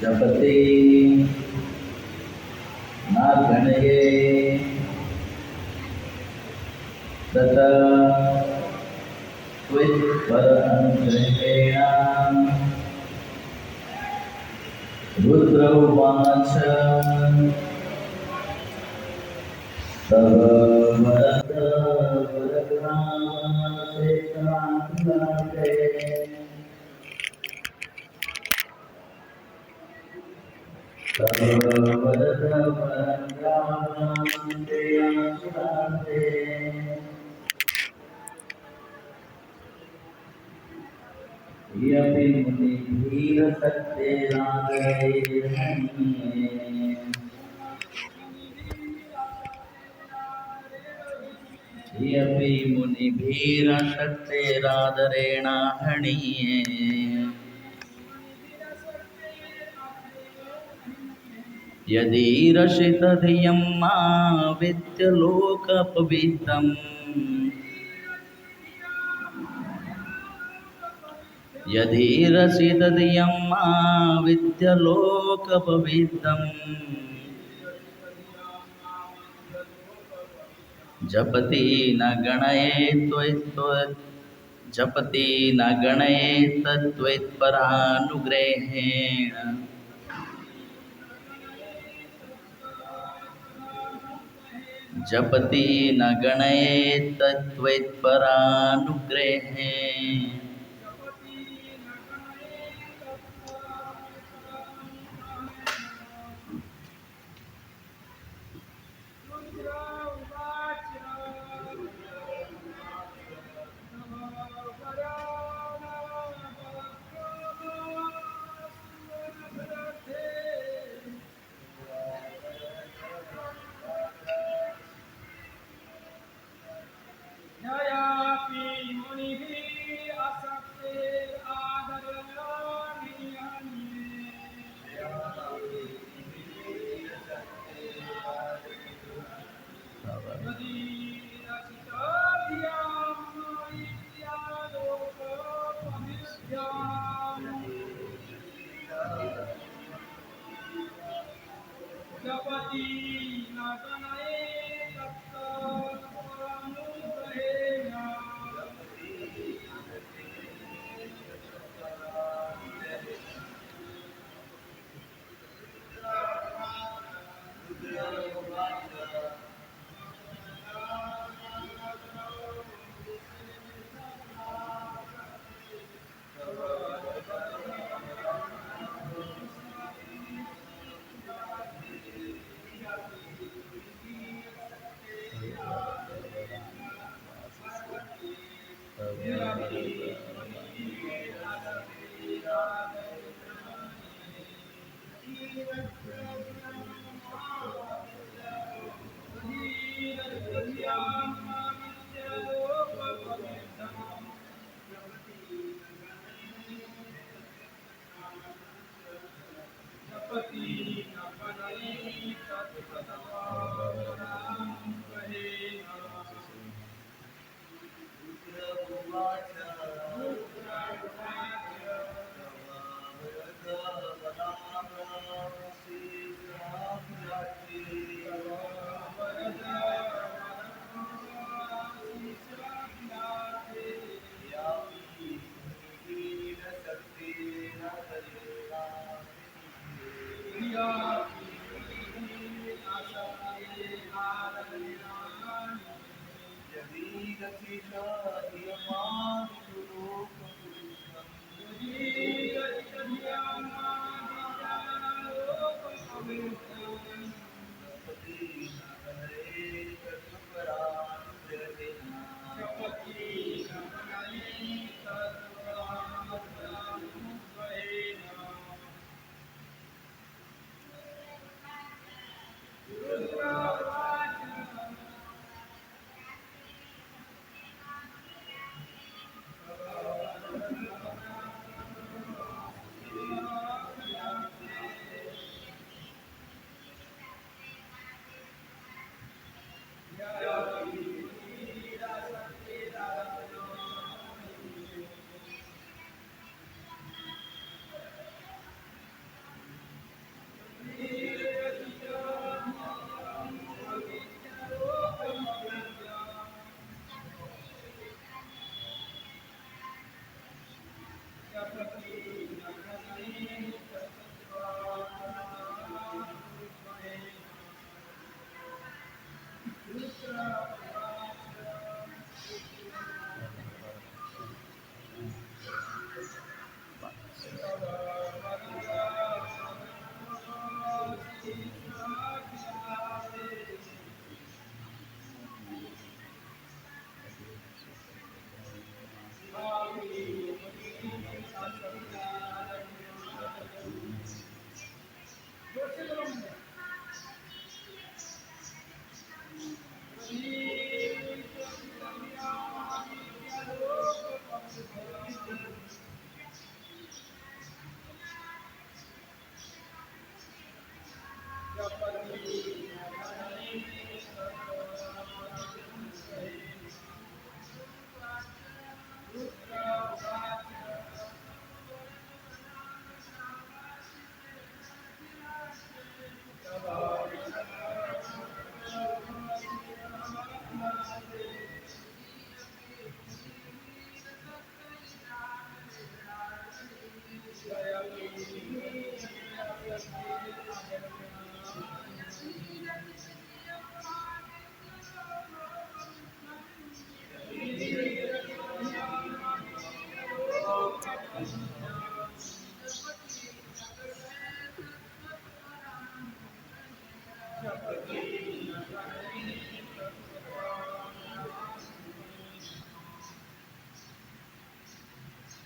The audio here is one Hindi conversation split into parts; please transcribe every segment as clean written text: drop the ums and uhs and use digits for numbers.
जपति न गणये तथा त्वत्पर अनुग्रहेण रुद्र उवाच तव वरद वरदानशेषान्ते तव वरद वरदानशेषान्ते यपि मुनिभिरसत्तेनादरेर्हन्ये यपि मुनिभिरसत्तेरादरेण हणीये यदि रसितधियं मा विद्यलोकपवित्रम् यदि रसितधियं मा विद्यलोकपवित्रम् जपति न गणयेत् त्वत्परानुग्रहेण जपति न गणयेत् त्वत्परानुग्रहेण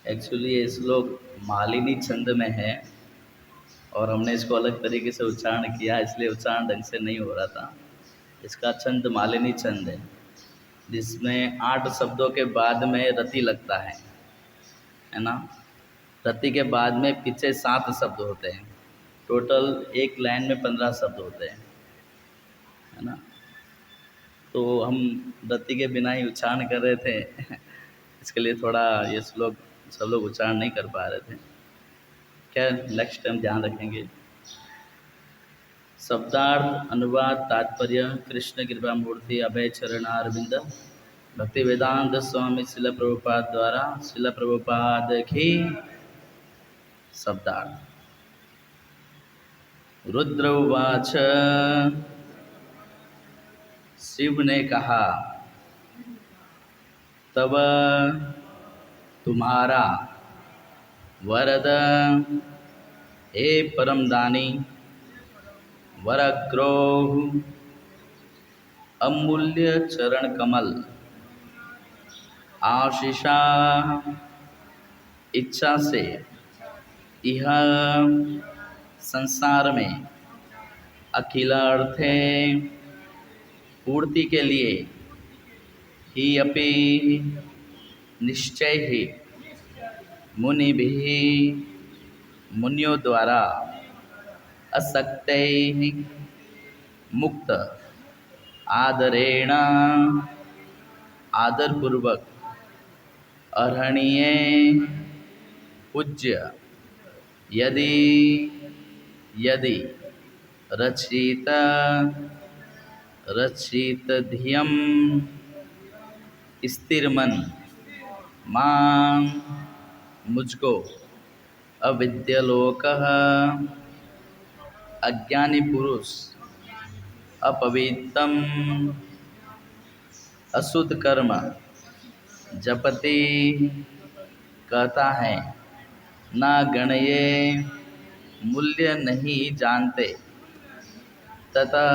एक्चुअली ये श्लोक मालिनी छंद में है और हमने इसको अलग तरीके से उच्चारण किया, इसलिए उच्चारण ढंग से नहीं हो रहा था। इसका छंद मालिनी छंद है, जिसमें 8 शब्दों के बाद में रति लगता है ना। रति के बाद में पीछे 7 शब्द होते हैं। टोटल एक लाइन में 15 शब्द होते हैं, है ना। तो हम रति के बिना ही उच्चारण कर रहे थे इसके लिए थोड़ा ये श्लोक सब लोग उच्चारण नहीं कर पा रहे थे। क्या नेक्स्ट टाइम ध्यान रखेंगे। शब्दार्थ अनुवाद तात्पर्य कृष्ण कृपा मूर्ति अभय चरणारविंद भक्ति वेदांत स्वामी शिला प्रभुपाद द्वारा शिला प्रभुपाद की शब्दार्थ। रुद्र उवाच, शिव ने कहा, तब तुम्हारा वरद हे परमदानी वरग्रोह अमूल्य चरण कमल आशीषा इच्छा से यह संसार में अखिलार्थे पूर्ति के लिए ही अपि निश्चय ही मुनि भी मुनियों द्वारा असक्ते मुक्त आदरेण आदरपूर्वक अर्हणीय पूज्य यदि यदि रचित रचित धियम स्थिर मन मां मुझको अविद्यलोक अज्ञानी पुरुष अपवित्रम अशुद्ध कर्म जपति कहता है, ना गणये मूल्य नहीं जानते, तथा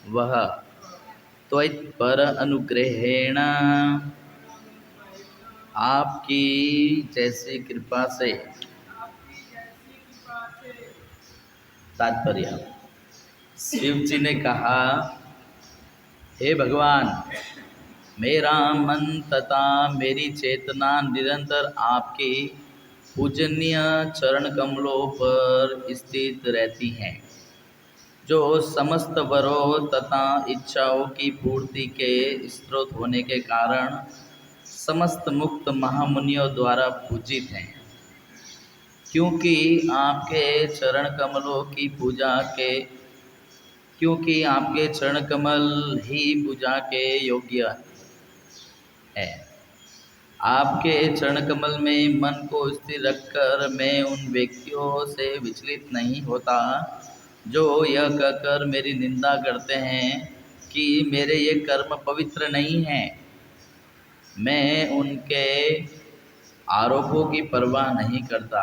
वह त्वयि पर अनुग्रहेण आपकी जैसी कृपा से। तात्पर्य, शिव जी ने कहा, हे भगवान, मेरा मन तथा मेरी चेतना निरंतर आपके पूजनीय चरण कमलों पर स्थित रहती हैं, जो समस्त वरों तथा इच्छाओं की पूर्ति के स्रोत होने के कारण समस्त मुक्त महामुनियों द्वारा पूजित हैं। क्योंकि आपके चरण कमलों की पूजा के क्योंकि आपके चरण कमल ही पूजा के योग्य है। आपके चरण कमल में मन को स्थिर रखकर मैं उन व्यक्तियों से विचलित नहीं होता जो यह कहकर मेरी निंदा करते हैं कि मेरे ये कर्म पवित्र नहीं हैं। मैं उनके आरोपों की परवाह नहीं करता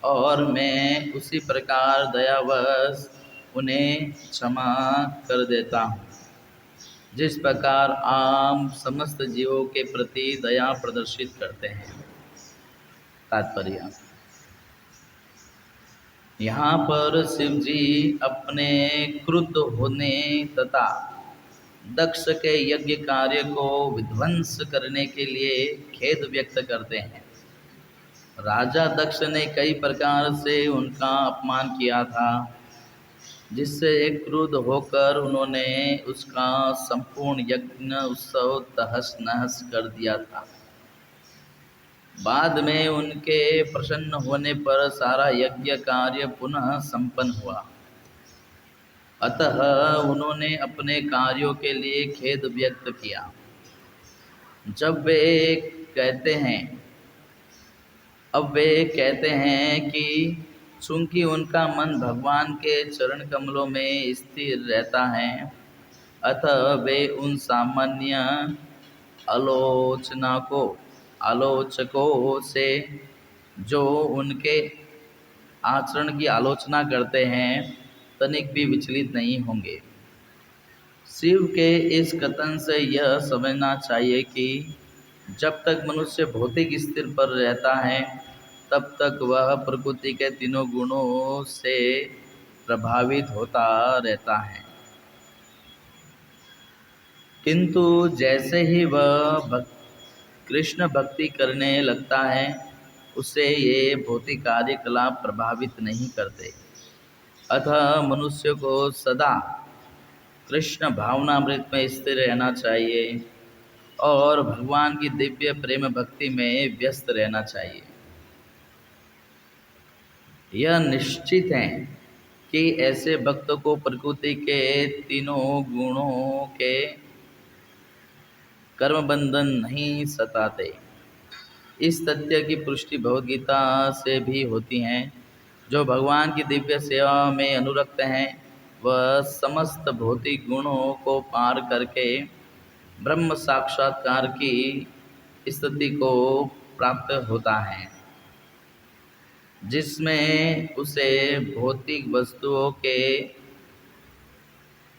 और मैं उसी प्रकार दयावश उन्हें क्षमा कर देता हूँ, जिस प्रकार आप समस्त जीवों के प्रति दया प्रदर्शित करते हैं। तात्पर्य, यहाँ पर शिव जी अपने क्रुद्ध होने तथा दक्ष के यज्ञ कार्य को विध्वंस करने के लिए खेद व्यक्त करते हैं। राजा दक्ष ने कई प्रकार से उनका अपमान किया था, जिससे क्रुद्ध होकर उन्होंने उसका संपूर्ण यज्ञ उत्सव तहस नहस कर दिया था। बाद में उनके प्रसन्न होने पर सारा यज्ञ कार्य पुनः संपन्न हुआ। अतः उन्होंने अपने कार्यों के लिए खेद व्यक्त किया। अब वे कहते हैं कि चूंकि उनका मन भगवान के चरण कमलों में स्थिर रहता है, अतः वे उन सामान्य आलोचकों से जो उनके आचरण की आलोचना करते हैं तनिक भी विचलित नहीं होंगे। शिव के इस कथन से यह समझना चाहिए कि जब तक मनुष्य भौतिक स्थिर पर रहता है तब तक वह प्रकृति के तीनों गुणों से प्रभावित होता रहता है, किंतु जैसे ही वह कृष्ण भक्ति करने लगता है उसे ये भौतिक कार्यकलाप प्रभावित नहीं करते। अतः मनुष्य को सदा कृष्ण भावनामृत में स्थिर रहना चाहिए और भगवान की दिव्य प्रेम भक्ति में व्यस्त रहना चाहिए। यह निश्चित है कि ऐसे भक्त को प्रकृति के तीनों गुणों के कर्म बंधन नहीं सताते। इस तथ्य की पुष्टि भगवद्गीता से भी होती है। जो भगवान की दिव्य सेवा में अनुरक्त हैं वह समस्त भौतिक गुणों को पार करके ब्रह्म साक्षात्कार की स्थिति को प्राप्त होता है, जिसमें उसे भौतिक वस्तुओं के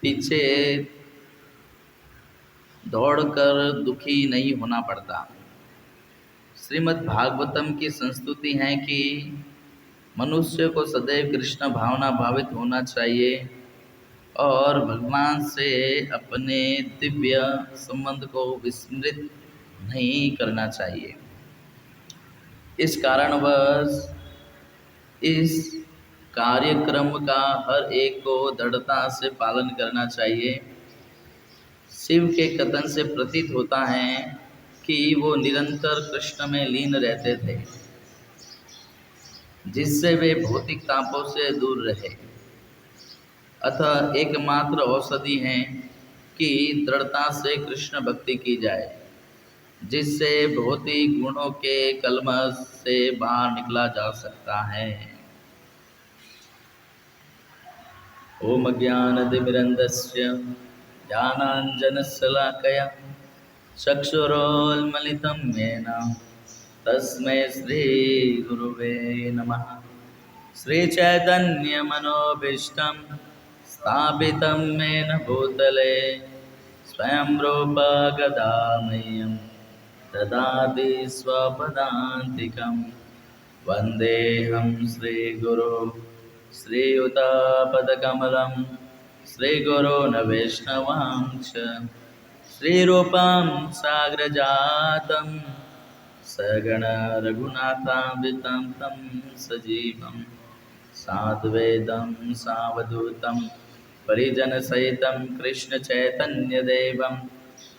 पीछे दौड़कर दुखी नहीं होना पड़ता। श्रीमद् भागवतम की संस्तुति है कि मनुष्य को सदैव कृष्ण भावना भावित होना चाहिए और भगवान से अपने दिव्य संबंध को विस्मृत नहीं करना चाहिए। इस कारणवश इस कार्यक्रम का हर एक को दृढ़ता से पालन करना चाहिए। शिव के कथन से प्रतीत होता है कि वो निरंतर कृष्ण में लीन रहते थे, जिससे वे भौतिक तापों से दूर रहे। अतः एकमात्र औषधि है कि दृढ़ता से कृष्ण भक्ति की जाए, जिससे भौतिक गुणों के कलमश से बाहर निकला जा सकता है। ओम ज्ञानतिमिरन्धस्य ज्ञानाञ्जनशलाकया चक्षुरोन्मिलितं येन तस्मै श्रीगुरुवे नमः। श्रीचैतन्यमनोभीष्टं स्थापितं येन भूतले स्वयं रूप गदामह्यं ददाति स्वपदान्तिकं। वन्देऽहं श्रीगुरो श्रीयुतापदकमलं श्रीगुरोन् वैष्णवांश्च श्रीरूपं साग्रजातं सगण रघुनाथान्वितं तं सजीवं साद्वैतं सावधूतं परिजनसहितं कृष्णचैतन्यदेवं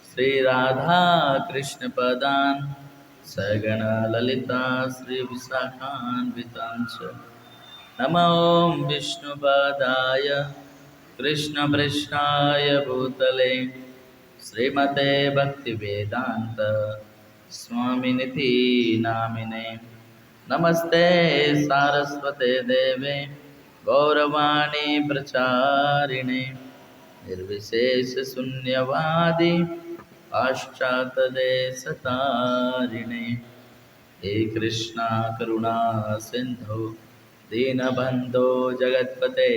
श्रीराधाकृष्णपदान् सगण ललिता श्रीविशाखान्वितं च। नमो विष्णुपदाय कृष्णपृष्ठाय भूतले श्रीमते भक्तिवेदांत स्वामिनिधि नामिने। नमस्ते सारस्वते देवे गौरवाणी प्रचारिणे निर्विशेष शून्यवादी पाश्चात्यदेशतारिणे। हे कृष्णा करुणा सिंधु दीनबन्धो जगत्पते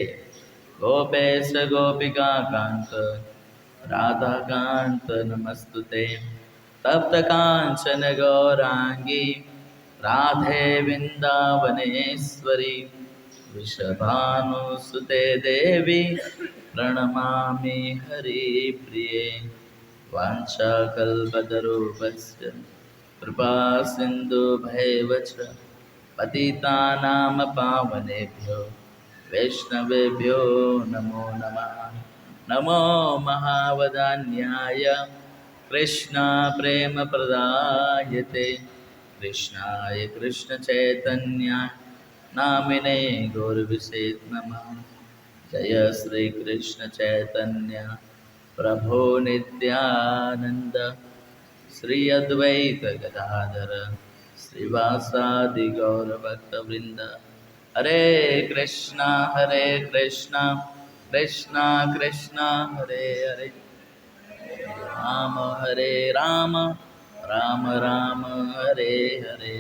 गोपेश गोपिका कांत राधाकांत नमस्तुते। तप्त कांचन गौरांगी राधे वृंदावनेश्वरी वृषभानुसुते देवी प्रणमामि हरिप्रिये। वाञ्छाकल्पतरुभ्यश्च कृपा सिन्धुभ्यैव च पतितानां पावनेभ्यो वैष्णवेभ्यो नमो नमः। नमो महावदान्याय कृष्णा प्रेम प्रदायते कृष्णाय कृष्णचैतन्य नामिने गौरविषे नमः। जय श्री कृष्ण चैतन्य प्रभो नित्यानंद श्री अद्वैत गदाधर श्रीवासादि गौरभक्तवृंद। हरे कृष्णा कृष्णा कृष्णा हरे हरे हरे राम राम राम हरे हरे।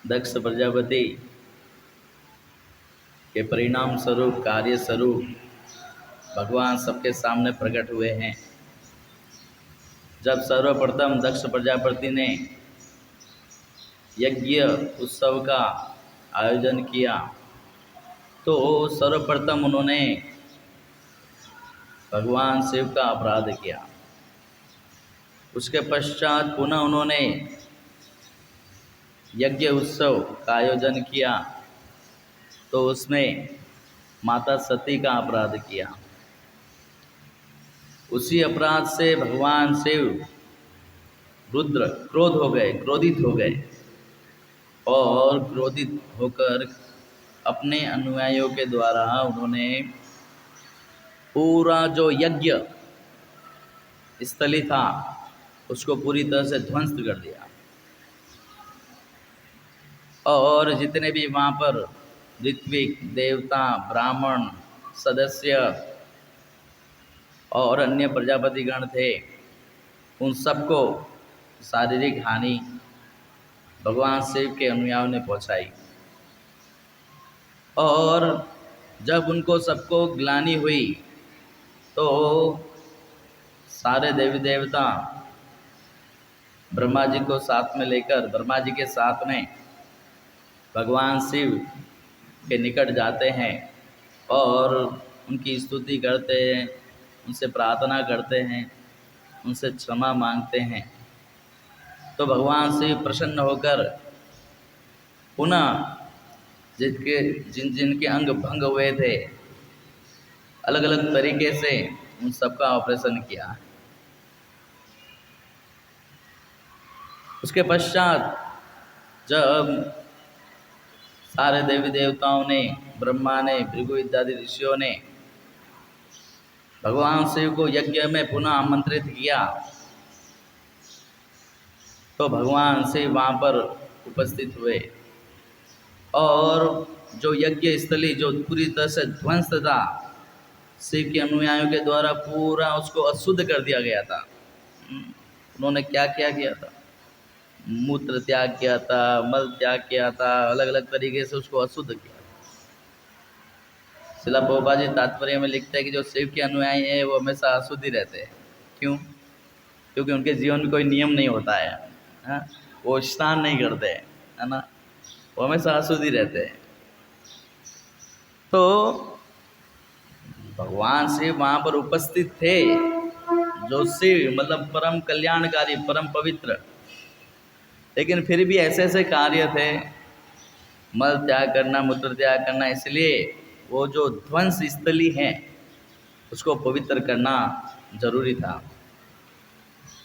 दक्ष प्रजापति के परिणाम स्वरूप कार्य स्वरूप भगवान सबके सामने प्रकट हुए हैं। जब सर्वप्रथम दक्ष प्रजापति ने यज्ञ उत्सव का आयोजन किया तो सर्वप्रथम उन्होंने भगवान शिव का अपराध किया। उसके पश्चात पुनः उन्होंने यज्ञ उत्सव का आयोजन किया तो उसमें माता सती का अपराध किया। उसी अपराध से भगवान शिव रुद्र क्रोधित हो गए और क्रोधित होकर अपने अनुयायियों के द्वारा उन्होंने पूरा जो यज्ञ स्थली था उसको पूरी तरह से ध्वंस कर दिया और जितने भी वहाँ पर ऋत्विक देवता ब्राह्मण सदस्य और अन्य प्रजापतिगण थे उन सबको शारीरिक हानि भगवान शिव के अनुयायियों ने पहुँचाई। और जब उनको सबको ग्लानि हुई तो सारे देवी देवता ब्रह्मा जी को साथ में लेकर ब्रह्मा जी के साथ में भगवान शिव के निकट जाते हैं और उनकी स्तुति करते हैं, उनसे प्रार्थना करते हैं, उनसे क्षमा मांगते हैं। तो भगवान शिव प्रसन्न होकर पुनः जिनके अंग भंग हुए थे अलग अलग तरीके से उन सबका ऑपरेशन किया। उसके पश्चात जब सारे देवी देवताओं ने ब्रह्मा ने भृगु इत्यादि ऋषियों ने भगवान शिव को यज्ञ में पुनः आमंत्रित किया तो भगवान शिव वहाँ पर उपस्थित हुए और जो यज्ञ स्थली जो पूरी तरह से ध्वंस था शिव के अनुयायियों के द्वारा पूरा उसको अशुद्ध कर दिया गया था। उन्होंने क्या क्या किया था, मूत्र त्याग किया था, मल त्याग किया था, अलग अलग तरीके से उसको अशुद्ध किया। शिला प्रभुपाद जी तात्पर्य में लिखते हैं कि जो शिव के अनुयायी हैं वो हमेशा अशुद्ध ही रहते हैं। क्यों? क्योंकि उनके जीवन में कोई नियम नहीं होता है, हाँ? वो स्नान नहीं करते हैं, है ना, वो हमेशा अशुद्ध ही रहते हैं। तो भगवान शिव वहाँ पर उपस्थित थे, जो शिव मतलब परम कल्याणकारी परम पवित्र, लेकिन फिर भी ऐसे ऐसे कार्य थे, मल त्याग करना, मूत्र त्याग करना, इसलिए वो जो ध्वंस स्थली है उसको पवित्र करना जरूरी था।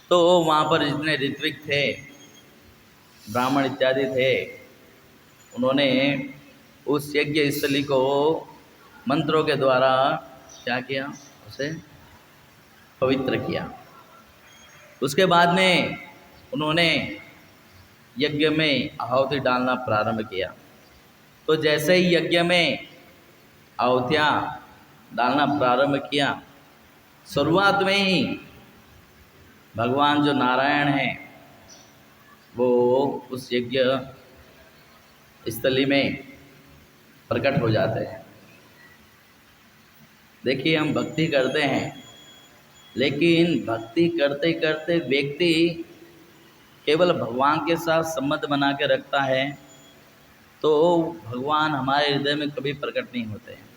तो वहाँ पर जितने ऋत्विक थे ब्राह्मण इत्यादि थे उन्होंने उस यज्ञ स्थली को मंत्रों के द्वारा क्या किया, उसे पवित्र किया। उसके बाद में उन्होंने यज्ञ में आहुति डालना प्रारंभ किया। तो जैसे ही यज्ञ में आहुतियाँ डालना प्रारंभ किया, शुरुआत में ही भगवान जो नारायण हैं वो उस यज्ञ स्थली में प्रकट हो जाते हैं। देखिए, हम भक्ति करते हैं, लेकिन भक्ति करते करते व्यक्ति केवल भगवान के साथ संबंध बना के रखता है तो भगवान हमारे हृदय में कभी प्रकट नहीं होते हैं।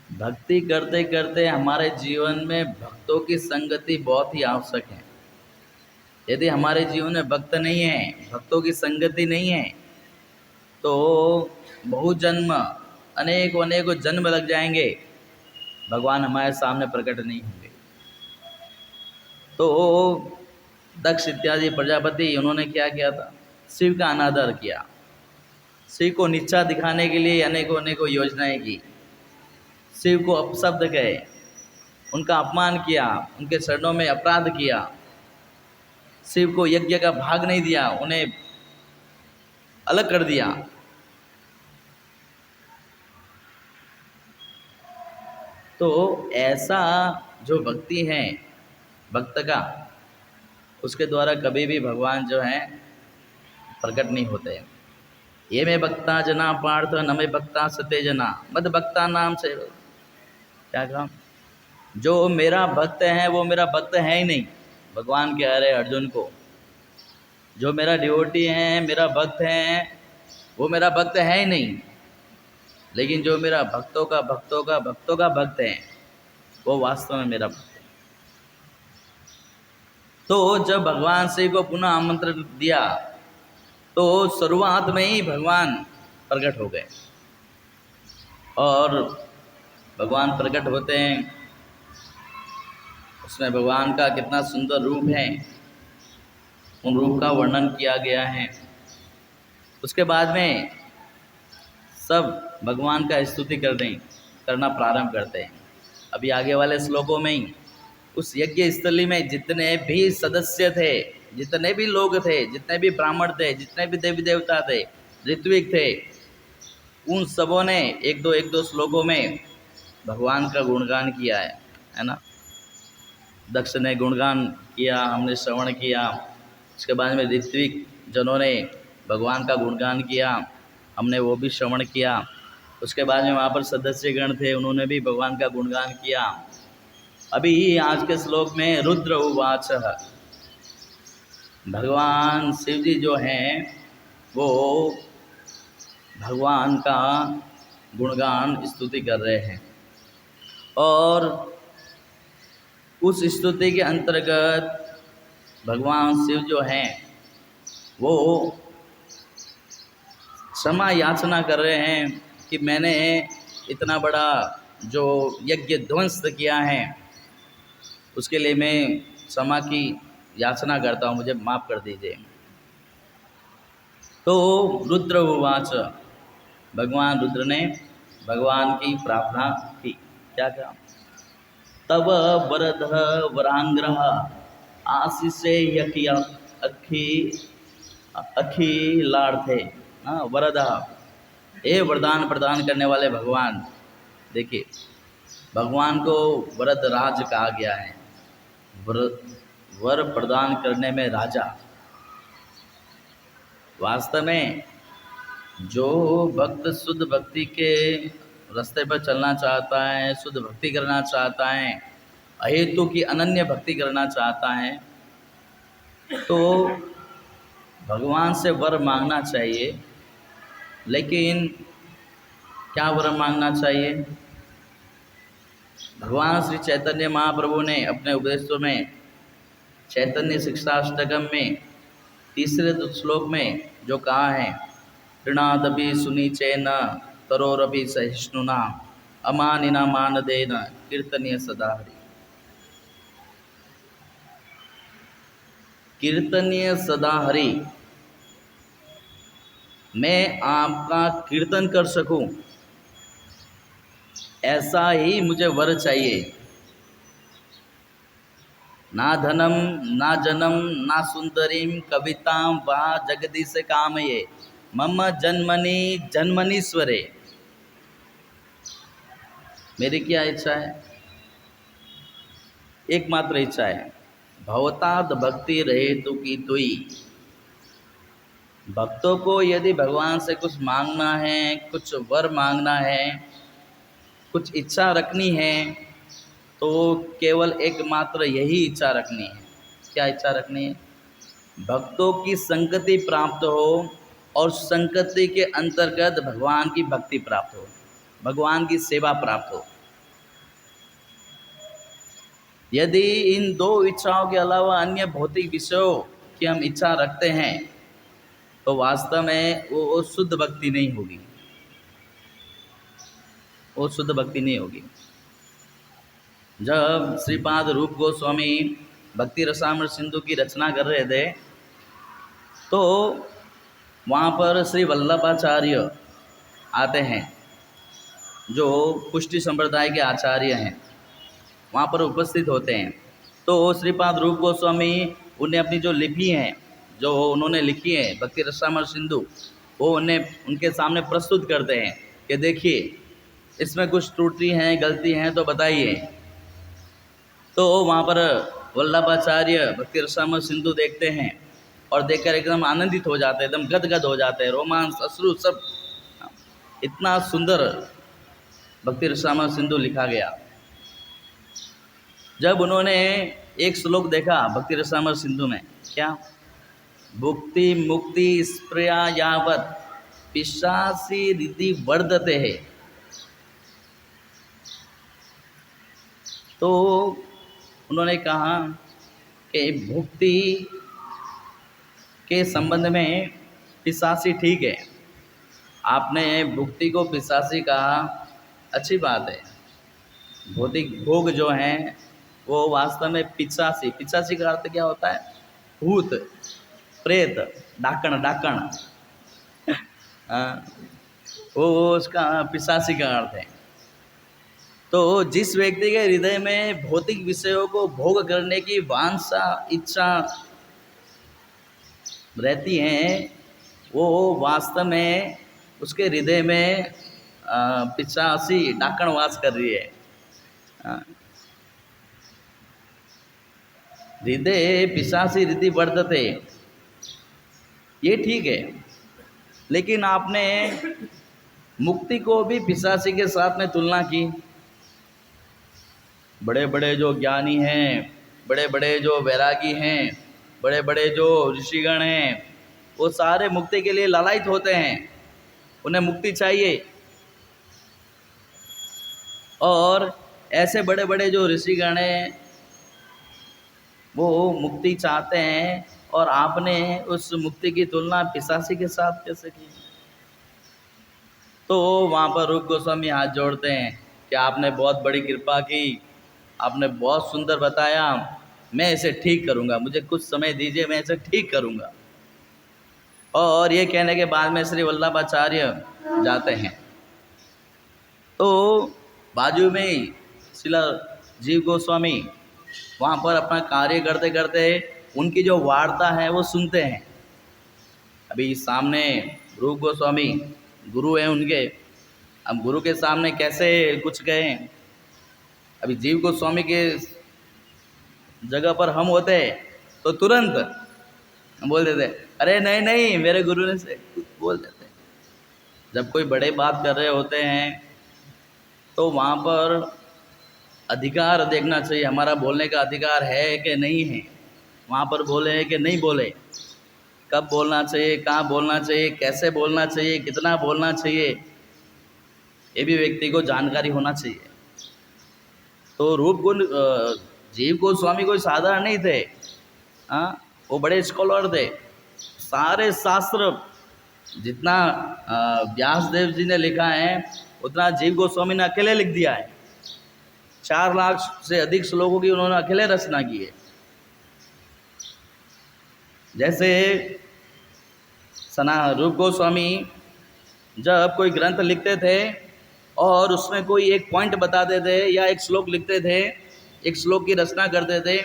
भक्ति करते करते हमारे जीवन में भक्तों की संगति बहुत ही आवश्यक है। यदि हमारे जीवन में भक्त नहीं है, भक्तों की संगति नहीं है, तो बहुत जन्म अनेकों जन्म लग जाएंगे, भगवान हमारे सामने प्रकट नहीं होंगे। तो दक्ष इत्यादि प्रजापति उन्होंने क्या किया था, शिव का अनादर किया, शिव को नीचा दिखाने के लिए अनेकों योजनाएं की, शिव को अपशब्द कहे, उनका अपमान किया, उनके चरणों में अपराध किया, शिव को यज्ञ का भाग नहीं दिया, उन्हें अलग कर दिया। तो ऐसा जो भक्ति है भक्त का, उसके द्वारा कभी भी भगवान जो है प्रकट नहीं होते। ये में भक्ता जना पार्थ न में भक्ता सते जना मद भक्ता नाम से। क्या कहा? जो मेरा भक्त है वो मेरा भक्त है ही नहीं, भगवान कह रहे अर्जुन को। जो मेरा डिवोटी है, मेरा भक्त है, वो मेरा भक्त है ही नहीं। लेकिन जो मेरा भक्तों का भक्त है, वो वास्तव में मेरा भक्त है। तो जब भगवान शिव को पुनः आमंत्रण दिया तो शुरुआत में ही भगवान प्रकट हो गए। और भगवान प्रकट होते हैं, उसमें भगवान का कितना सुंदर रूप है, उन रूप का वर्णन किया गया है। उसके बाद में सब भगवान का स्तुति करना प्रारंभ करते हैं। अभी आगे वाले श्लोकों में ही उस यज्ञ स्थली में जितने भी सदस्य थे, जितने भी लोग थे, जितने भी ब्राह्मण थे, जितने भी देवी देवता थे, ऋत्विक थे, उन सबों ने एक दो श्लोकों में भगवान का गुणगान किया है ना। दक्ष ने गुणगान किया, हमने श्रवण किया। उसके बाद में ऋत्विक जनों ने भगवान का गुणगान किया, हमने वो भी श्रवण किया। उसके बाद में वहाँ पर सदस्यगण थे, उन्होंने भी भगवान का गुणगान किया। अभी आज के श्लोक में रुद्र उवाच, भगवान शिव जी जो हैं वो भगवान का गुणगान स्तुति कर रहे हैं। और उस स्तुति के अंतर्गत भगवान शिव जो हैं वो क्षमा याचना कर रहे हैं कि मैंने इतना बड़ा जो यज्ञ ध्वंस किया है उसके लिए मैं क्षमा की याचना करता हूँ, मुझे माफ़ कर दीजिए। तो रुद्र उवाच, भगवान रुद्र ने भगवान की प्रार्थना की। क्या कहा? तब वरद वरांग्रह आशीषे यज्ञ अखिलार्थे। वरद, ए वरदान प्रदान करने वाले भगवान। देखिए, भगवान को वरद राज कहा गया है, वर प्रदान करने में राजा। वास्तव में जो भक्त शुद्ध भक्ति के रास्ते पर चलना चाहता है, शुद्ध भक्ति करना चाहता है, अहेतु की अनन्य भक्ति करना चाहता है, तो भगवान से वर मांगना चाहिए। लेकिन क्या वर मांगना चाहिए? भगवान श्री चैतन्य महाप्रभु ने अपने उपदेशों में चैतन्य शिक्षाष्टकम में तीसरे श्लोक में जो कहा है, ऋणादपि सुनीचेन तरोरपि सहिष्णुना अमानिना मानदेन कीर्तनीय सदा हरि। कीर्तनीय सदा हरि, मैं आपका कीर्तन कर सकूं, ऐसा ही मुझे वर चाहिए। ना धनम ना जनम ना सुंदरीम कविताम वा जगदीश कामये मम जन्मनि जन्मनीश्वरे। मेरी क्या इच्छा है? एकमात्र इच्छा है, भवताद भक्ति रहे तो की तुई। भक्तों को यदि भगवान से कुछ मांगना है, कुछ वर मांगना है, कुछ इच्छा रखनी है, तो केवल एकमात्र यही इच्छा रखनी है। क्या इच्छा रखनी है? भक्तों की संगति प्राप्त हो और संगति के अंतर्गत भगवान की भक्ति प्राप्त हो, भगवान की सेवा प्राप्त हो। यदि इन दो इच्छाओं के अलावा अन्य भौतिक विषयों की हम इच्छा रखते हैं तो वास्तव में वो शुद्ध भक्ति नहीं होगी, वो शुद्ध भक्ति नहीं होगी। जब श्रीपाद रूप गोस्वामी भक्ति रसामृत सिंधु की रचना कर रहे थे तो वहाँ पर श्री वल्लभाचार्य आते हैं, जो पुष्टि संप्रदाय के आचार्य हैं, वहाँ पर उपस्थित होते हैं। तो श्रीपाद रूप गोस्वामी उन्हें अपनी जो लिपि हैं, जो उन्होंने लिखी है भक्ति रसामृत सिंधु, वो उन्हें उनके सामने प्रस्तुत करते हैं कि देखिए इसमें कुछ त्रुटि हैं, गलती हैं तो बताइए। तो वहाँ पर वल्लभाचार्य भक्ति रसामृत सिंधु देखते हैं और देखकर एकदम आनंदित हो जाते हैं, एकदम गदगद हो जाते हैं, रोमांस अश्रु सब। इतना सुंदर भक्ति रसामृत सिंधु लिखा गया। जब उन्होंने एक श्लोक देखा भक्ति रसामृत सिंधु में, क्या, भुक्ति मुक्ति स्प्रिया यावत पिशासी रिधि वर्धते है, तो उन्होंने कहा कि भुक्ति के संबंध में पिशासी ठीक है, आपने भुक्ति को पिशासी कहा, अच्छी बात है। भौतिक भोग जो हैं वो वास्तव में पिशासी, पिशासी का अर्थ क्या होता है, भूत प्रेत डाकण, डाकण वो उसका पिशासी का अर्थ है। तो जिस व्यक्ति के हृदय में भौतिक विषयों को भोग करने की वांछा इच्छा रहती है, वो वास्तव में उसके हृदय में पिशासी डाकण वास कर रही है। हृदय पिशासी रिधि वर्धते, ये ठीक है, लेकिन आपने मुक्ति को भी पिशासी के साथ में तुलना की। बड़े बड़े जो ज्ञानी हैं, बड़े बड़े जो वैरागी हैं, बड़े बड़े जो ऋषिगण हैं, वो सारे मुक्ति के लिए लालायित होते हैं, उन्हें मुक्ति चाहिए। और ऐसे बड़े बड़े जो ऋषिगण हैं वो मुक्ति चाहते हैं, और आपने उस मुक्ति की तुलना पिशासी के साथ कैसे की? तो वहाँ पर रूप गोस्वामी हाथ जोड़ते हैं कि आपने बहुत बड़ी कृपा की, आपने बहुत सुंदर बताया, मैं इसे ठीक करूँगा, मुझे कुछ समय दीजिए, मैं इसे ठीक करूँगा। और ये कहने के बाद में श्री वल्लभाचार्य जाते हैं, तो बाजू में ही श्रील जीव गोस्वामी वहाँ पर अपना कार्य करते करते उनकी जो वार्ता है वो सुनते हैं। अभी सामने रूप गोस्वामी गुरु हैं उनके, अब गुरु के सामने कैसे कुछ कहें। अभी जीव गोस्वामी के जगह पर हम होते तो तुरंत हम बोल देते, अरे नहीं नहीं मेरे गुरु ने से कुछ बोल देते। जब कोई बड़े बात कर रहे होते हैं तो वहाँ पर अधिकार देखना चाहिए, हमारा बोलने का अधिकार है कि नहीं है, वहाँ पर बोले कि नहीं बोले, कब बोलना चाहिए, कहाँ बोलना चाहिए, कैसे बोलना चाहिए, कितना बोलना चाहिए, ये भी व्यक्ति को जानकारी होना चाहिए। तो रूप गुण जीव गोस्वामी कोई साधारण नहीं थे, वो बड़े स्कॉलर थे। सारे शास्त्र जितना व्यासदेव जी ने लिखा है उतना जीव गोस्वामी ने अकेले लिख दिया है। 4 लाख से अधिक श्लोकों की उन्होंने अकेले रचना की है। जैसे रूप गोस्वामी जब कोई ग्रंथ लिखते थे और उसमें कोई एक पॉइंट बताते थे या एक श्लोक लिखते थे, एक श्लोक की रचना करते थे,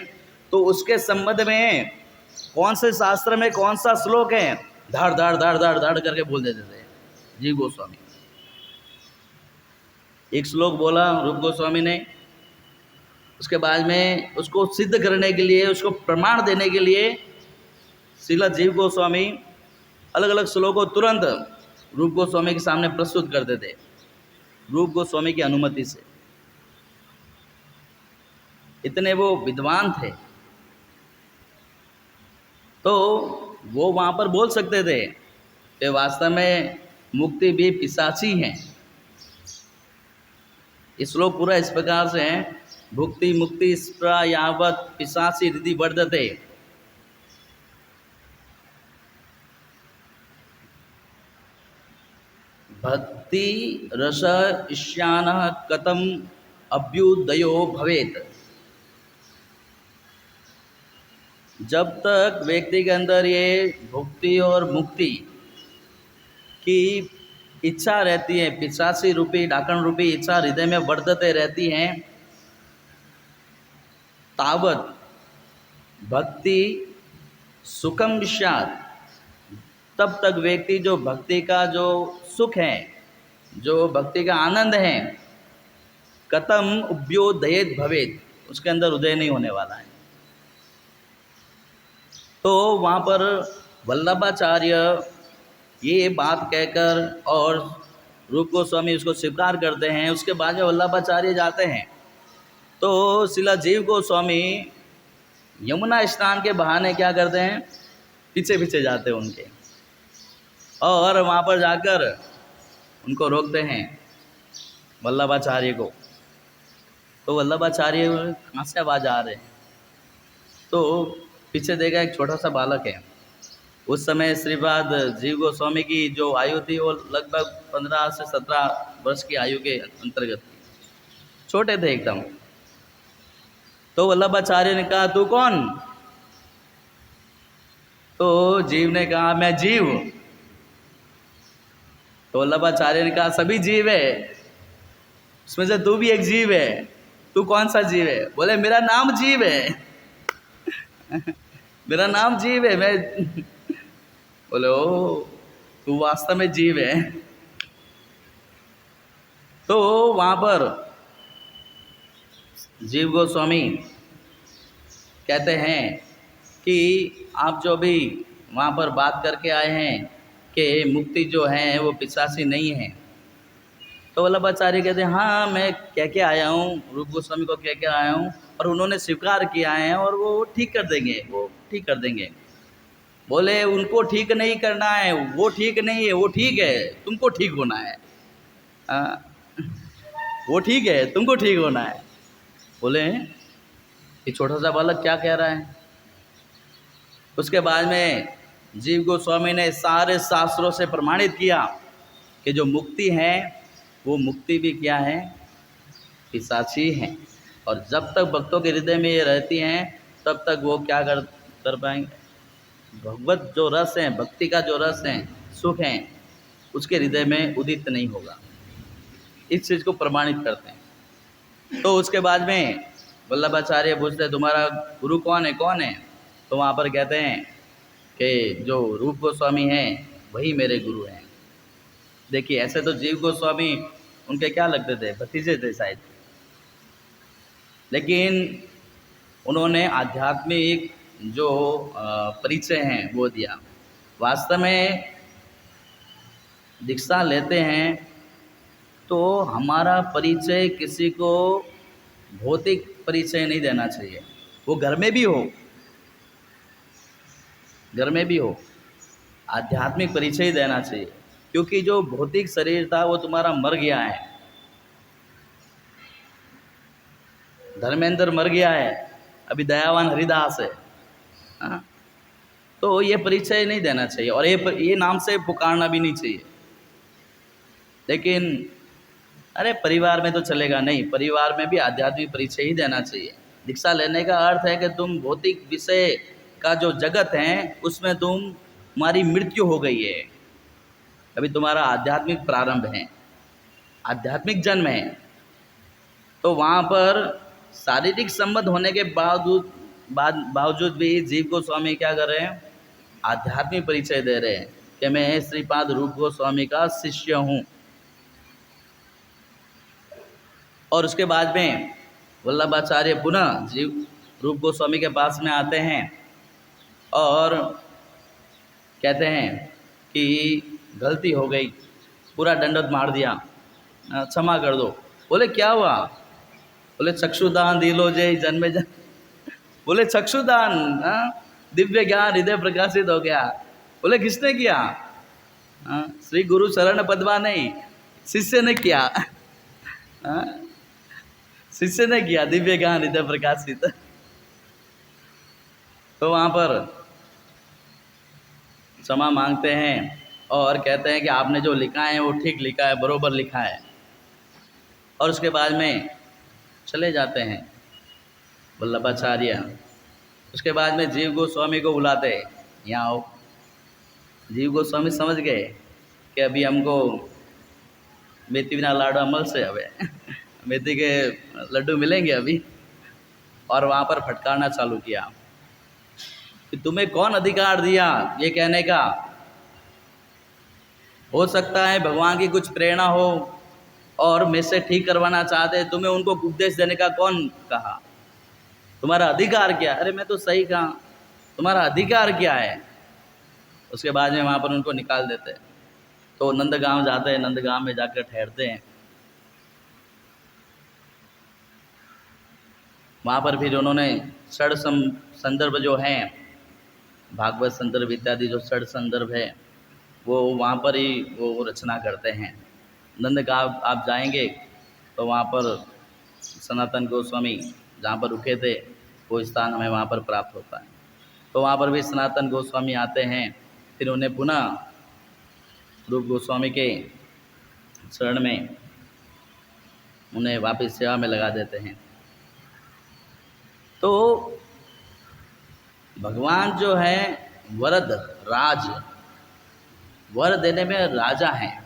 तो उसके संबंध में कौन से शास्त्र में कौन सा श्लोक है धड़ धड़ धड़ धड़ धड़ करके बोल देते थे जीव गोस्वामी। एक श्लोक बोला रूप गोस्वामी ने, उसके बाद में उसको सिद्ध करने के लिए, उसको प्रमाण देने के लिए श्रील जीव गोस्वामी अलग अलग श्लोकों को तुरंत रूप गोस्वामी के सामने प्रस्तुत करते थे, रूप गोस्वामी की अनुमति से। इतने वो विद्वान थे, तो वो वहाँ पर बोल सकते थे कि वास्तव में मुक्ति भी पिशाची है। इस श्लोक पूरा इस प्रकार से है, भुक्ति मुक्ति स्प्रा यावत पिशाची रिधि वर्धते। भक्ति रस ईशान कथम अभ्युदयो भवेत। जब तक व्यक्ति के अंदर ये भुक्ति और मुक्ति की इच्छा रहती है, पिशाची रूपी डाकण रूपी इच्छा हृदय में वर्धते रहती हैं, तावत भक्ति सुखम स्यात्। तब तक व्यक्ति जो भक्ति का जो सुख है, जो भक्ति का आनंद है, कथम उभ्योदयेत भवेत, उसके अंदर उदय नहीं होने वाला है। तो वहाँ पर वल्लभाचार्य ये बात कहकर और रूप गोस्वामी उसको स्वीकार करते हैं। उसके बाद में वल्लभाचार्य जाते हैं तो शिला जीव गोस्वामी यमुना स्नान के बहाने क्या करते हैं, पीछे पीछे जाते हैं उनके, और वहाँ पर जाकर उनको रोकते हैं वल्लभाचार्य को। तो वल्लभाचार्य कहाँ से आवाज़ आ रहे हैं, तो पीछे देखा एक छोटा सा बालक है। उस समय श्रीपाद जीव गोस्वामी की जो आयु थी वो लगभग 15 से 17 वर्ष की आयु के अंतर्गत थी, छोटे थे एकदम। तो वल्लभाचार्य ने कहा तू कौन? तो जीव ने कहा मैं जीव। तो वल्लभाचार्य ने कहा सभी जीव है, उसमें से तू भी एक जीव है, तू कौन सा जीव है? बोले मेरा नाम जीव है मेरा नाम जीव है। मैं बोले ओ तू वास्तव में जीव है। तो वहाँ पर जीव गोस्वामी कहते हैं कि आप जो भी वहाँ पर बात करके आए हैं कि मुक्ति जो है वो पिशाची नहीं है। तो वल्लभाचार्य कहते हैं हाँ मैं कह के आया हूँ, रूप गोस्वामी को कह के आया हूँ और उन्होंने स्वीकार किया है और वो ठीक कर देंगे, वो ठीक कर देंगे। बोले उनको ठीक नहीं करना है, वो ठीक नहीं है, वो ठीक है, तुमको ठीक होना है। वो ठीक है, तुमको ठीक होना है। बोले ये छोटा सा बालक क्या कह रहा है? उसके बाद में जीव गोस्वामी ने सारे शास्त्रों से प्रमाणित किया कि जो मुक्ति है वो मुक्ति भी क्या है, पिशाची है। और जब तक भक्तों के हृदय में ये रहती हैं तब तक वो क्या कर पाएंगे, भगवत जो रस है, भक्ति का जो रस है, सुख है, उसके हृदय में उदित नहीं होगा। इस चीज़ को प्रमाणित करते हैं। तो उसके बाद में वल्लभाचार्य पूछते तुम्हारा गुरु कौन है, कौन है? तो वहाँ पर कहते हैं कि जो रूप गोस्वामी हैं वही मेरे गुरु हैं। देखिए ऐसे तो जीव गोस्वामी उनके क्या लगते थे, भतीजे थे शायद, लेकिन उन्होंने आध्यात्मिक जो परिचय हैं वो दिया। वास्तव में दीक्षा लेते हैं तो हमारा परिचय किसी को भौतिक परिचय नहीं देना चाहिए, वो घर में भी हो, घर में भी हो, आध्यात्मिक परिचय ही देना चाहिए। क्योंकि जो भौतिक शरीर था वो तुम्हारा मर गया है, धर्मेंद्र मर गया है, अभी दयावान हरिदास है। हाँ? तो ये परिचय नहीं देना चाहिए और ये नाम से पुकारना भी नहीं चाहिए। लेकिन अरे परिवार में तो चलेगा नहीं, परिवार में भी आध्यात्मिक परिचय ही देना चाहिए। दीक्षा लेने का अर्थ है कि तुम भौतिक विषय का जो जगत है उसमें तुम्हारी मृत्यु हो गई है, अभी तुम्हारा आध्यात्मिक प्रारंभ है, आध्यात्मिक जन्म है। तो वहाँ पर शारीरिक संबंध होने के बावजूद भी जीव गोस्वामी क्या कर रहे हैं, आध्यात्मिक परिचय दे रहे हैं कि मैं श्रीपाद रूप गोस्वामी का शिष्य हूँ। और उसके बाद में वल्लभाचार्य पुनः जीव रूप गोस्वामी के पास में आते हैं और कहते हैं कि गलती हो गई, पूरा दंडवत मार दिया, क्षमा कर दो। बोले क्या हुआ? बोले चक्षुदान दिलो जय जन्मे जन। बोले चक्षुदान, दिव्य ज्ञान हृदय प्रकाशित हो गया। बोले किसने किया? श्री गुरु शरण पद्मा नहीं, शिष्य ने किया। शिष्य ने किया दिव्य ज्ञान हृदय प्रकाशित। तो वहाँ पर क्षमा मांगते हैं और कहते हैं कि आपने जो लिखा है वो ठीक लिखा है, बरोबर लिखा है। और उसके बाद में चले जाते हैं वल्लभाचार्य। उसके बाद में जीव गोस्वामी को बुलाते, यहाँ आओ। जीव गोस्वामी समझ गए कि अभी हमको मेथी बिना लाडू अमल से हवे मेथी के लड्डू मिलेंगे अभी। और वहाँ पर फटकारना चालू किया कि तुम्हें कौन अधिकार दिया ये कहने का? हो सकता है भगवान की कुछ प्रेरणा हो और मैं से ठीक करवाना चाहते, तुम्हें उनको उपदेश देने का कौन कहा? तुम्हारा अधिकार क्या? अरे मैं तो सही कहा, तुम्हारा अधिकार क्या है? उसके बाद में वहाँ पर उनको निकाल देते हैं। तो नंदगांव जाते हैं, नंदगांव में जाकर ठहरते हैं। वहाँ पर फिर उन्होंने संदर्भ जो हैं, भागवत संदर्भ इत्यादि जो षड संदर्भ है, वो वहाँ पर ही वो रचना करते हैं। नंद का आप जाएंगे तो वहाँ पर सनातन गोस्वामी जहाँ पर रुके थे वो स्थान हमें वहाँ पर प्राप्त होता है। तो वहाँ पर भी सनातन गोस्वामी आते हैं, फिर उन्हें पुनः रूप गोस्वामी के शरण में उन्हें वापस सेवा में लगा देते हैं। तो भगवान जो है वरद राज, वर देने में राजा हैं।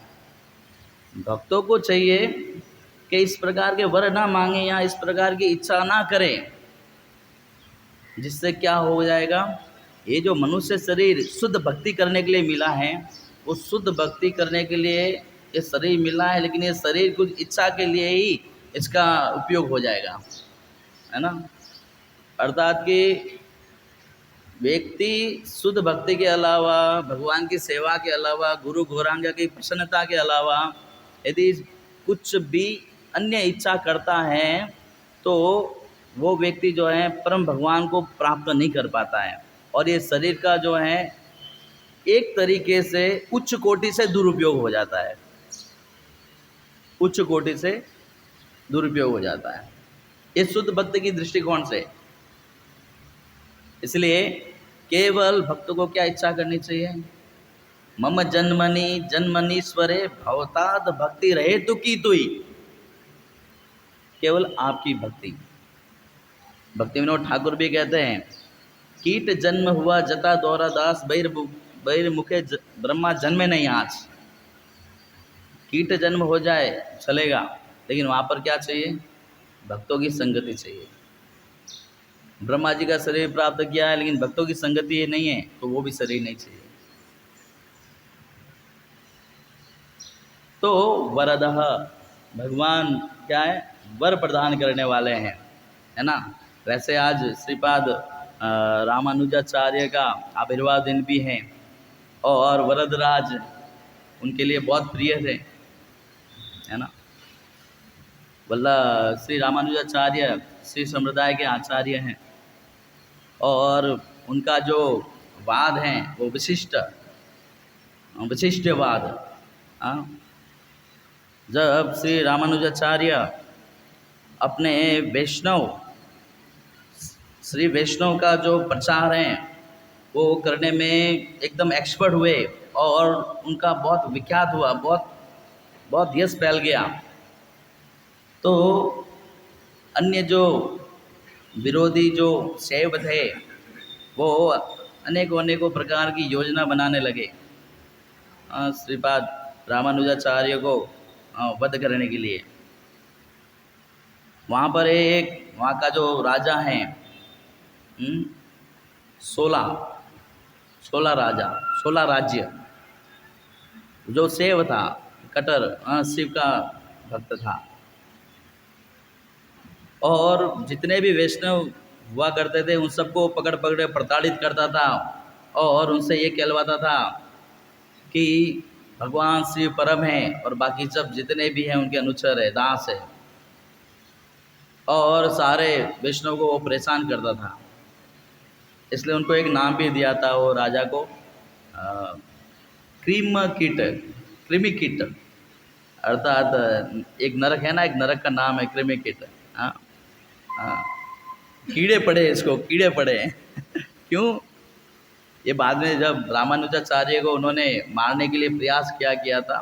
भक्तों को चाहिए कि इस प्रकार के वर ना मांगे या इस प्रकार की इच्छा ना करें, जिससे क्या हो जाएगा, ये जो मनुष्य शरीर शुद्ध भक्ति करने के लिए मिला है, वो शुद्ध भक्ति करने के लिए ये शरीर मिला है, लेकिन ये शरीर कुछ इच्छा के लिए ही इसका उपयोग हो जाएगा, है ना। अर्थात कि व्यक्ति शुद्ध भक्ति के अलावा, भगवान की सेवा के अलावा, गुरु गौरांग की प्रसन्नता के अलावा यदि कुछ भी अन्य इच्छा करता है तो वो व्यक्ति जो है परम भगवान को प्राप्त नहीं कर पाता है। और ये शरीर का जो है एक तरीके से उच्च कोटि से दुरुपयोग हो जाता है, उच्च कोटि से दुरुपयोग हो जाता है ये शुद्ध भक्ति की दृष्टिकोण से। इसलिए केवल भक्त को क्या इच्छा करनी चाहिए, मम जन्मनि जन्मनीश्वरे भवताद भक्ति रहे तु की तुई, केवल आपकी भक्ति। भक्ति विनोद ठाकुर भी कहते हैं, कीट जन्म हुआ जता दौरा दास, बहिर्मुखे ब्रह्मा जन्मे नहीं आज। कीट जन्म हो जाए चलेगा, लेकिन वहाँ पर क्या चाहिए, भक्तों की संगति चाहिए। ब्रह्मा जी का शरीर प्राप्त किया है, लेकिन भक्तों की संगति नहीं है तो वो भी शरीर नहीं चाहिए। तो वरदः, भगवान क्या है, वर प्रदान करने वाले हैं, है ना। वैसे आज श्रीपाद रामानुजाचार्य का आविर्भाव दिन भी है और वरदराज उनके लिए बहुत प्रिय थे, है ना। श्री रामानुजाचार्य श्री संप्रदाय के आचार्य हैं और उनका जो वाद है वो विशिष्टवाद। जब श्री रामानुजाचार्य अपने श्री वैष्णव का जो प्रचार है वो करने में एकदम एक्सपर्ट हुए और उनका बहुत विख्यात हुआ, बहुत यश फैल गया, तो अन्य जो विरोधी जो शैव थे वो अनेकों प्रकार की योजना बनाने लगे श्रीपाद रामानुजाचार्य को वध करने के लिए। वहाँ पर वहाँ का जो राजा हैं, 16 राज्य, जो शैव था, कट्टर शिव का भक्त था, और जितने भी वैष्णव हुआ करते थे उन सबको पकड़ प्रताड़ित करता था और उनसे ये कहलवाता था कि भगवान शिव परम हैं और बाकी सब जितने भी हैं उनके अनुचर है, दास है, और सारे वैष्णव को वो परेशान करता था। इसलिए उनको एक नाम भी दिया था वो राजा को, कृमि कीट, अर्थात एक नरक है ना, एक नरक का नाम है कृमि कीट। कीड़े पड़े, इसको कीड़े पड़े क्यों, ये बाद में जब रामानुजाचार्य को उन्होंने मारने के लिए प्रयास किया था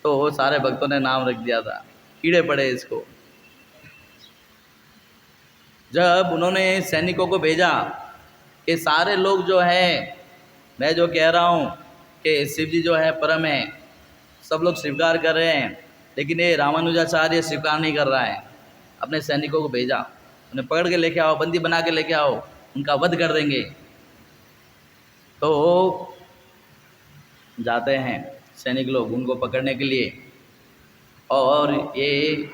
तो वो सारे भक्तों ने नाम रख दिया था, कीड़े पड़े इसको। जब उन्होंने सैनिकों को भेजा कि सारे लोग जो है, मैं जो कह रहा हूँ कि शिव जी जो है परम है, सब लोग स्वीकार कर रहे हैं, लेकिन ये रामानुजाचार्य स्वीकार नहीं कर रहा है, अपने सैनिकों को भेजा, उन्हें पकड़ के लेके आओ, बंदी बना के लेके आओ, उनका वध कर देंगे। तो जाते हैं सैनिक लोग उनको पकड़ने के लिए, और ये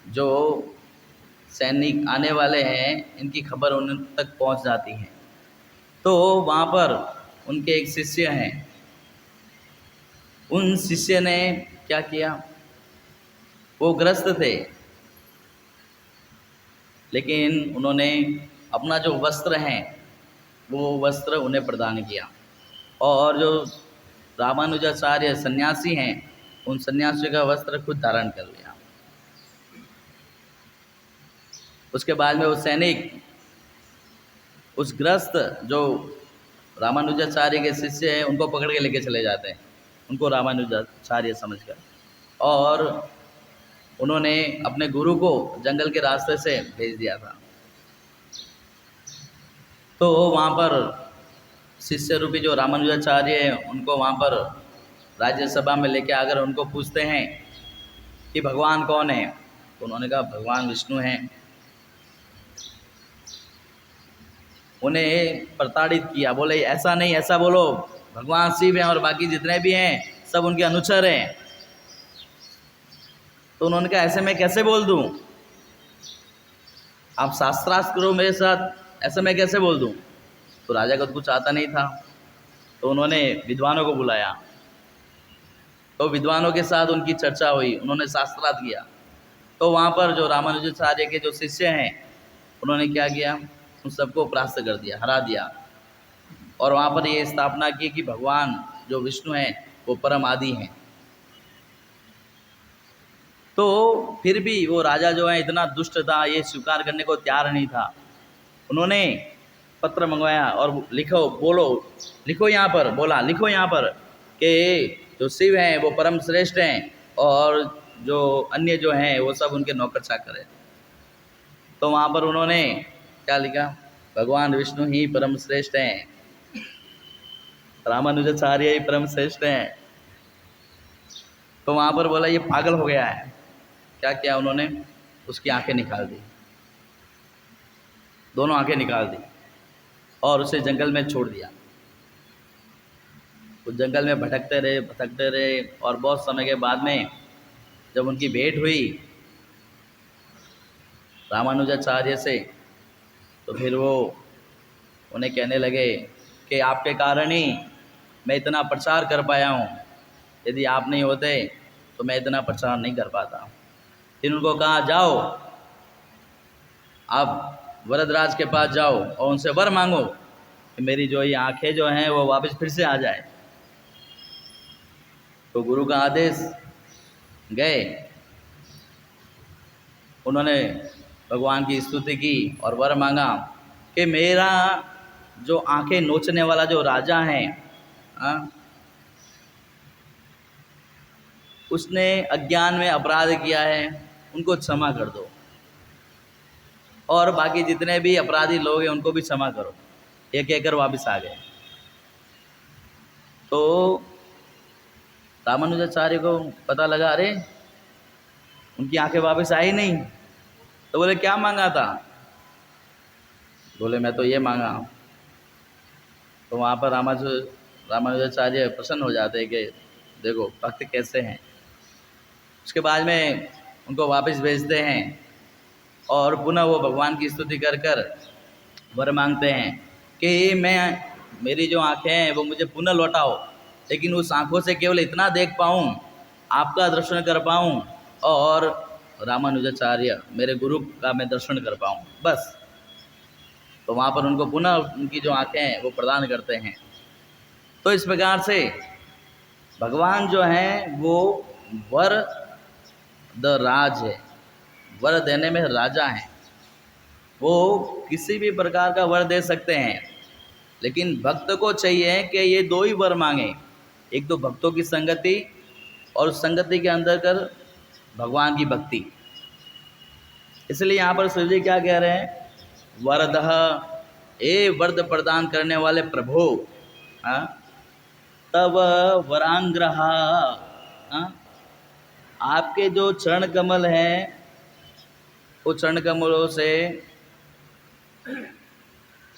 जो सैनिक आने वाले हैं इनकी खबर उन तक पहुंच जाती है। तो वहाँ पर उनके एक शिष्य हैं, उन शिष्य ने क्या किया, वो ग्रस्त थे, लेकिन उन्होंने अपना जो वस्त्र हैं वो वस्त्र उन्हें प्रदान किया, और जो रामानुजाचार्य सन्यासी हैं उन सन्यासियों का वस्त्र खुद धारण कर लिया। उसके बाद में वो सैनिक उस ग्रस्त जो रामानुजाचार्य के शिष्य हैं उनको पकड़ के लेके चले जाते हैं, उनको रामानुजाचार्य समझकर, और उन्होंने अपने गुरु को जंगल के रास्ते से भेज दिया था। तो वहाँ पर शिष्य रूपी जो रामानुजाचार्य हैं उनको वहाँ पर राज्यसभा में लेके आकर उनको पूछते हैं कि भगवान कौन है। तो उन्होंने कहा भगवान विष्णु हैं। उन्हें प्रताड़ित किया, बोले ऐसा नहीं, ऐसा बोलो, भगवान शिव हैं और बाकी जितने भी हैं सब उनके अनुचर हैं। तो उन्होंने कहा ऐसे मैं कैसे बोल दूं, आप शास्त्रार्थ करो मेरे साथ, ऐसे मैं कैसे बोल दूं। तो राजा को कुछ आता नहीं था, तो उन्होंने विद्वानों को बुलाया, तो विद्वानों के साथ उनकी चर्चा हुई, उन्होंने शास्त्रार्थ किया। तो वहाँ पर जो रामानुजाचार्य के जो शिष्य हैं उन्होंने क्या किया, उन सबको परास्त कर दिया, हरा दिया, और वहाँ पर ये स्थापना की कि भगवान जो विष्णु हैं वो परम आदि हैं। तो फिर भी वो राजा जो है इतना दुष्ट था, ये स्वीकार करने को तैयार नहीं था। उन्होंने पत्र मंगवाया और लिखो, बोलो लिखो यहाँ पर, बोला लिखो यहाँ पर कि जो शिव हैं वो परम श्रेष्ठ हैं और जो अन्य जो हैं वो सब उनके नौकर चाकर हैं। तो वहाँ पर उन्होंने क्या लिखा, भगवान विष्णु ही परम श्रेष्ठ हैं, रामानुजाचार्य ही परम श्रेष्ठ हैं। तो वहाँ पर बोला ये पागल हो गया है। क्या किया उन्होंने, उसकी आंखें निकाल दी, दोनों आंखें निकाल दी और उसे जंगल में छोड़ दिया। वो जंगल में भटकते रहे और बहुत समय के बाद में जब उनकी भेंट हुई रामानुजाचार्य से, तो फिर वो उन्हें कहने लगे कि आपके कारण ही मैं इतना प्रचार कर पाया हूँ, यदि आप नहीं होते तो मैं इतना प्रचार नहीं कर पाता। फिर उनको कहा जाओ, आप वरदराज के पास जाओ और उनसे वर मांगो कि मेरी जो ये आंखें जो हैं वो वापस फिर से आ जाए। तो गुरु का आदेश, गए, उन्होंने भगवान की स्तुति की और वर मांगा कि मेरा जो आंखें नोचने वाला जो राजा है, उसने अज्ञान में अपराध किया है, उनको क्षमा कर दो, और बाकी जितने भी अपराधी लोग हैं उनको भी क्षमा करो। ये कहकर वापस आ गए। तो रामानुजाचार्य को पता लगा, अरे उनकी आंखें वापस आई नहीं। तो बोले क्या मांगा था, बोले मैं तो ये मांगा। तो वहाँ पर रामानुजाचार्य प्रसन्न हो जाते हैं कि देखो भक्त कैसे हैं। उसके बाद में उनको वापस भेजते हैं और पुनः वो भगवान की स्तुति कर कर वर मांगते हैं कि मेरी जो आंखें हैं वो मुझे पुनः लौटाओ, लेकिन उस आंखों से केवल इतना देख पाऊँ, आपका दर्शन कर पाऊँ और रामानुजाचार्य मेरे गुरु का मैं दर्शन कर पाऊँ, बस। तो वहाँ पर उनको पुनः उनकी जो आंखें हैं वो प्रदान करते हैं। तो इस प्रकार से भगवान जो हैं वो वर द राज है, वर देने में राजा हैं। वो किसी भी प्रकार का वर दे सकते हैं, लेकिन भक्त को चाहिए कि ये दो ही वर मांगे, एक तो भक्तों की संगति और उस संगति के अंदर कर भगवान की भक्ति। इसलिए यहाँ पर शिव जी क्या कह रहे हैं, वरदह, ए वरद प्रदान करने वाले प्रभु, तब वरांग्रह, आपके जो चरण कमल हैं वो चरण कमलों से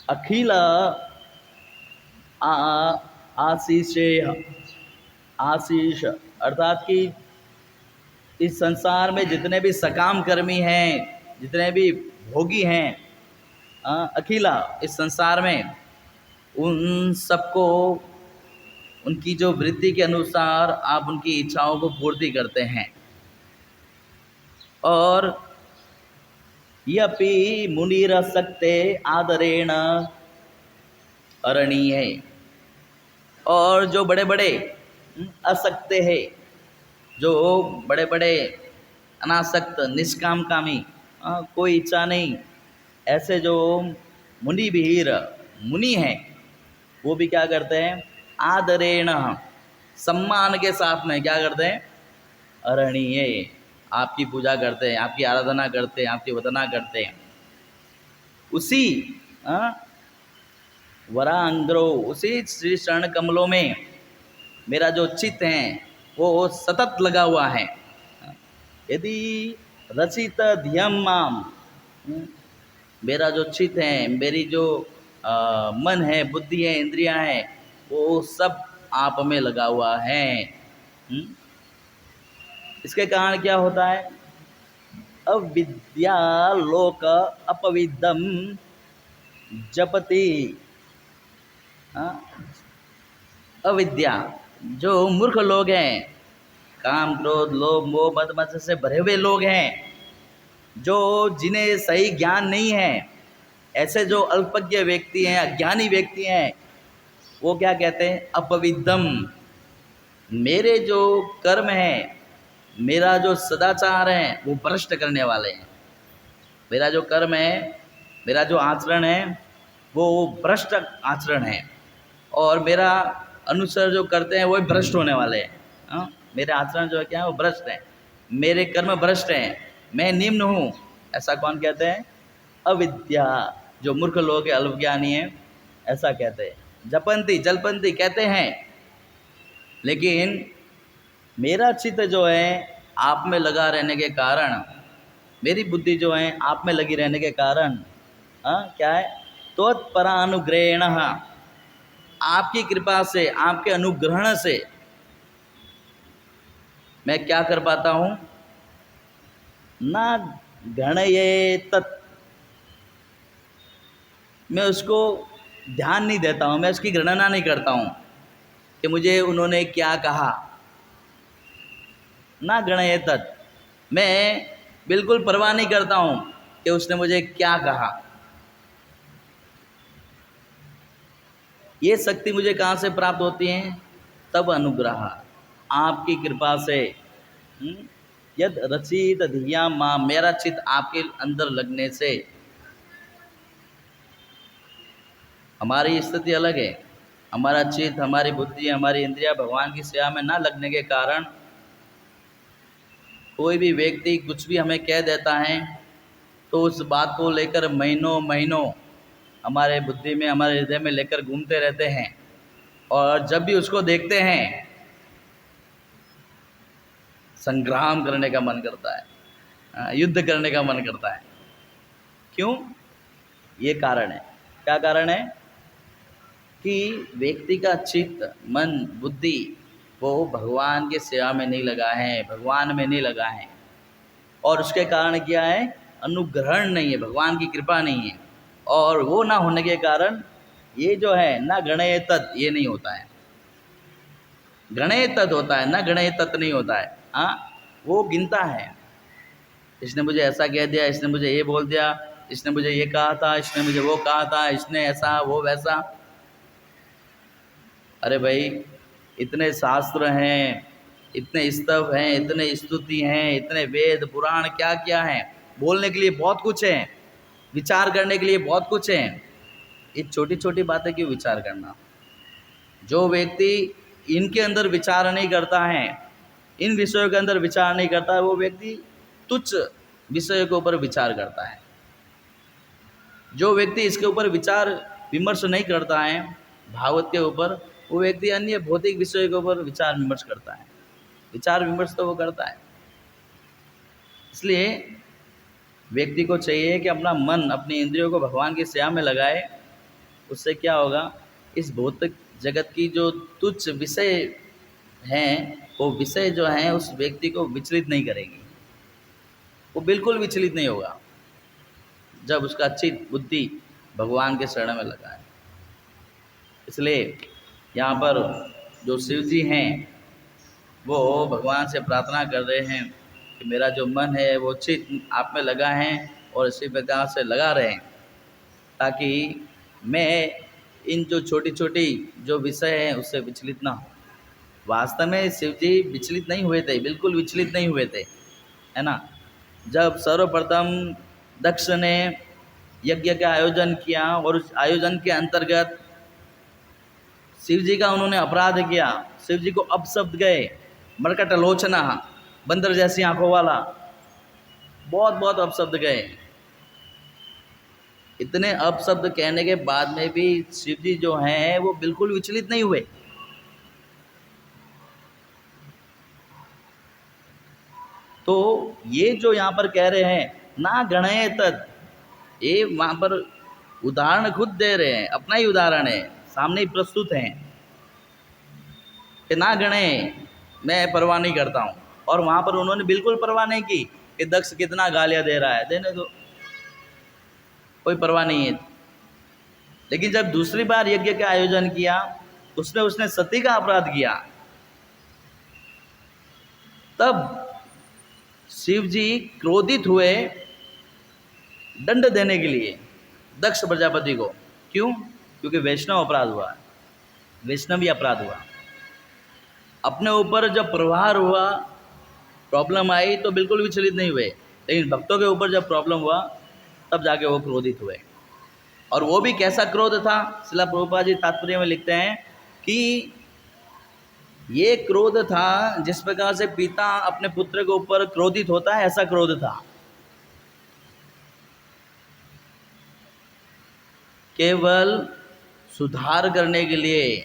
अखिल आशीष, अर्थात कि इस संसार में जितने भी सकाम कर्मी हैं, जितने भी भोगी हैं, अखिला, इस संसार में उन सबको उनकी जो वृत्ति के अनुसार आप उनकी इच्छाओं को पूर्ति करते हैं। और यपि मुनिरसक्ते आदरेण अरणीय। और जो बड़े बड़े असक्ते हैं, जो बड़े बड़े अनासक्त निष्काम कामी, कोई इच्छा नहीं, ऐसे जो मुनि विहीर मुनि हैं, वो भी क्या करते हैं? आदरेण, सम्मान के साथ में क्या करते हैं? अरणीय, आपकी पूजा करते हैं, आपकी आराधना करते हैं, आपकी वंदना करते हैं। उसी वरांग्रो, उसी श्री चरण कमलों में मेरा जो चित्त है वो सतत लगा हुआ है। यदि रचित धियम माम, मेरा जो चित्त है, मेरी जो मन है, बुद्धि है, इंद्रियां हैं, वो सब आप में लगा हुआ है। इसके कारण क्या होता है? अविद्या लोक अपविदम जपति। अविद्या, जो मूर्ख लोग हैं, काम क्रोध लोभ मोह मद मत्सर से भरे हुए लोग हैं, जो जिन्हें सही ज्ञान नहीं है, ऐसे जो अल्पज्ञ व्यक्ति हैं, अज्ञानी व्यक्ति हैं, वो क्या कहते हैं? अपविद्धम, मेरे जो कर्म हैं, मेरा जो सदाचार है, वो भ्रष्ट करने वाले हैं। मेरा जो कर्म है, मेरा जो आचरण है, वो भ्रष्ट आचरण है, और मेरा अनुसरण जो करते हैं वो भ्रष्ट होने वाले हैं। मेरे आचरण जो है क्या है? वो भ्रष्ट है, मेरे कर्म भ्रष्ट हैं, मैं निम्न हूँ। ऐसा कौन कहते हैं? अविद्या, जो मूर्ख लोग हैं, अल्पज्ञानी हैं, ऐसा कहते हैं। जपंती, जलपंती कहते हैं, लेकिन मेरा चित्त जो है आप में लगा रहने के कारण, मेरी बुद्धि जो है आप में लगी रहने के कारण, क्या है? त्वत्परानुग्रहण, आपकी कृपा से, आपके अनुग्रहण से मैं क्या कर पाता हूँ? ना गणये तत्, मैं उसको ध्यान नहीं देता हूँ, मैं उसकी गणना नहीं करता हूँ कि मुझे उन्होंने क्या कहा। ना गणये तत्, मैं बिल्कुल परवाह नहीं करता हूँ कि उसने मुझे क्या कहा। ये शक्ति मुझे कहाँ से प्राप्त होती है? तब अनुग्रह, आपकी कृपा से। यद रचित धिया माँ, मेरा चित्त आपके अंदर लगने से। हमारी स्थिति अलग है, हमारा चित्त, हमारी बुद्धि, हमारी इंद्रिया भगवान की सेवा में ना लगने के कारण कोई भी व्यक्ति कुछ भी हमें कह देता है, तो उस बात को लेकर महीनों महीनों हमारे बुद्धि में, हमारे हृदय में लेकर घूमते रहते हैं, और जब भी उसको देखते हैं संग्राम करने का मन करता है, युद्ध करने का मन करता है। क्यों? ये कारण है। क्या कारण है? कि व्यक्ति का चित्त, मन, बुद्धि वो भगवान के सेवा में नहीं लगा है, भगवान में नहीं लगा है, और उसके कारण क्या है? अनुग्रहण नहीं है, भगवान की कृपा नहीं है, और वो ना होने के कारण ये जो है ना गणय तत्, ये नहीं होता है। गणय तत् होता है, ना गणय तत् नहीं होता है। वो गिनता है, इसने मुझे ऐसा कह दिया, इसने मुझे ये बोल दिया, इसने मुझे ये कहा था, इसने मुझे वो कहा था, इसने ऐसा वो वैसा। अरे भाई, इतने शास्त्र हैं, इतने स्तव हैं, इतने स्तुति हैं, इतने वेद पुराण क्या क्या हैं, बोलने के लिए बहुत कुछ है, विचार करने के लिए बहुत कुछ है। ये छोटी छोटी बातें क्यों विचार करना? जो व्यक्ति इनके अंदर विचार नहीं करता है, इन विषयों के अंदर विचार नहीं करता है, वो व्यक्ति तुच्छ विषयों के ऊपर विचार करता है। जो व्यक्ति इसके ऊपर विचार विमर्श नहीं करता है, भागवत के ऊपर, वो व्यक्ति अन्य भौतिक विषयों के ऊपर विचार विमर्श करता है। विचार विमर्श तो वो करता है। इसलिए व्यक्ति को चाहिए कि अपना मन, अपनी इंद्रियों को भगवान की सेवा में लगाए। उससे क्या होगा? इस भौतिक जगत की जो तुच्छ विषय हैं, वो विषय जो हैं उस व्यक्ति को विचलित नहीं करेगी, वो बिल्कुल विचलित नहीं होगा जब उसका चित्त, बुद्धि भगवान के शरण में लगा है। इसलिए यहाँ पर जो शिव जी हैं वो भगवान से प्रार्थना कर रहे हैं कि मेरा जो मन है वो चित्त आप में लगा है, और इसी प्रकार से लगा रहें, ताकि मैं इन जो छोटी छोटी जो विषय हैं उससे विचलित ना हो। वास्तव में शिव जी विचलित नहीं हुए थे, बिल्कुल विचलित नहीं हुए थे, है ना। जब सर्वप्रथम दक्ष ने यज्ञ का आयोजन किया और उस आयोजन के अंतर्गत शिव जी का उन्होंने अपराध किया, शिव जी को अपशब्द गए, मरकट लोचना, बंदर जैसी आंखों वाला, बहुत बहुत अपशब्द गए। इतने अपशब्द कहने के बाद में भी शिव जी जो हैं वो बिल्कुल विचलित नहीं हुए। तो ये जो यहाँ पर कह रहे हैं ना गणय तत्, ये वहाँ पर उदाहरण खुद दे रहे हैं, अपना ही उदाहरण है, सामने ही प्रस्तुत हैं कि ना गणय, मैं परवाह नहीं करता हूँ। और वहाँ पर उन्होंने बिल्कुल परवाह नहीं की कि दक्ष कितना गालियाँ दे रहा है, देने दो, कोई परवाह नहीं है। लेकिन जब दूसरी बार यज्ञ का आयोजन किया उसने सती का अपराध किया, तब शिव जी क्रोधित हुए दंड देने के लिए दक्ष प्रजापति को। क्यों? क्योंकि वैष्णव अपराध हुआ, वैष्णवी अपराध हुआ। अपने ऊपर जब प्रहार हुआ, प्रॉब्लम आई, तो बिल्कुल विचलित नहीं हुए, लेकिन भक्तों के ऊपर जब प्रॉब्लम हुआ तब जाके वो क्रोधित हुए। और वो भी कैसा क्रोध था, श्रील प्रभुपाद जी तात्पर्य में लिखते हैं कि ये क्रोध था जिस प्रकार से पिता अपने पुत्र के ऊपर क्रोधित होता है, ऐसा क्रोध था। केवल सुधार करने के लिए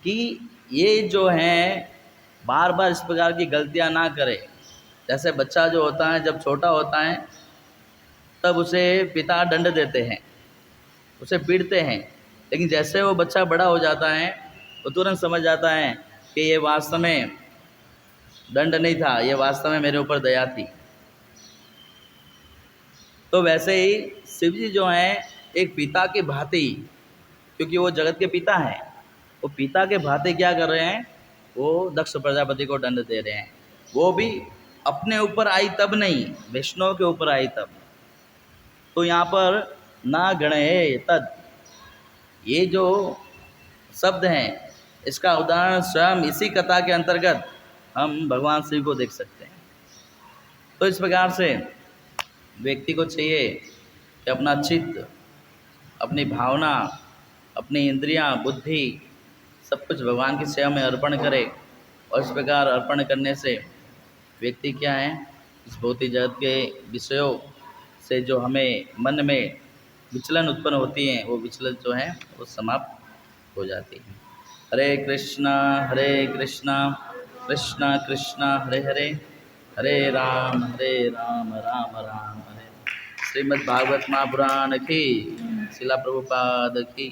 कि ये जो हैं बार बार इस प्रकार की गलतियां ना करे। जैसे बच्चा जो होता है जब छोटा होता है तब उसे पिता दंड देते हैं, उसे पीटते हैं, लेकिन जैसे वो बच्चा बड़ा हो जाता है वो तुरंत समझ जाता है कि ये वास्तव में दंड नहीं था, ये वास्तव में मेरे ऊपर दया थी। तो वैसे ही शिव जी जो हैं एक पिता के भांति, क्योंकि वो जगत के पिता हैं, वो पिता के भांति क्या कर रहे हैं, वो दक्ष प्रजापति को दंड दे रहे हैं। वो भी अपने ऊपर आई तब नहीं, वैष्णव के ऊपर आई तब। तो यहाँ पर ना गणय तद, ये जो शब्द हैं इसका उदाहरण स्वयं इसी कथा के अंतर्गत हम भगवान शिव को देख सकते हैं। तो इस प्रकार से व्यक्ति को चाहिए कि अपना चित्त, अपनी भावना, अपनी इंद्रियां, बुद्धि, सब कुछ भगवान की सेवा में अर्पण करे। और इस प्रकार अर्पण करने से व्यक्ति क्या है, इस भौतिक जगत के विषयों से जो हमें मन में विचलन उत्पन्न होती हैं, वो विचलन जो है वो समाप्त हो जाती है। हरे कृष्णा कृष्णा कृष्णा हरे हरे, हरे राम राम राम हरे। श्रीमद् भागवत महापुराण की, शिला प्रभुपाद की।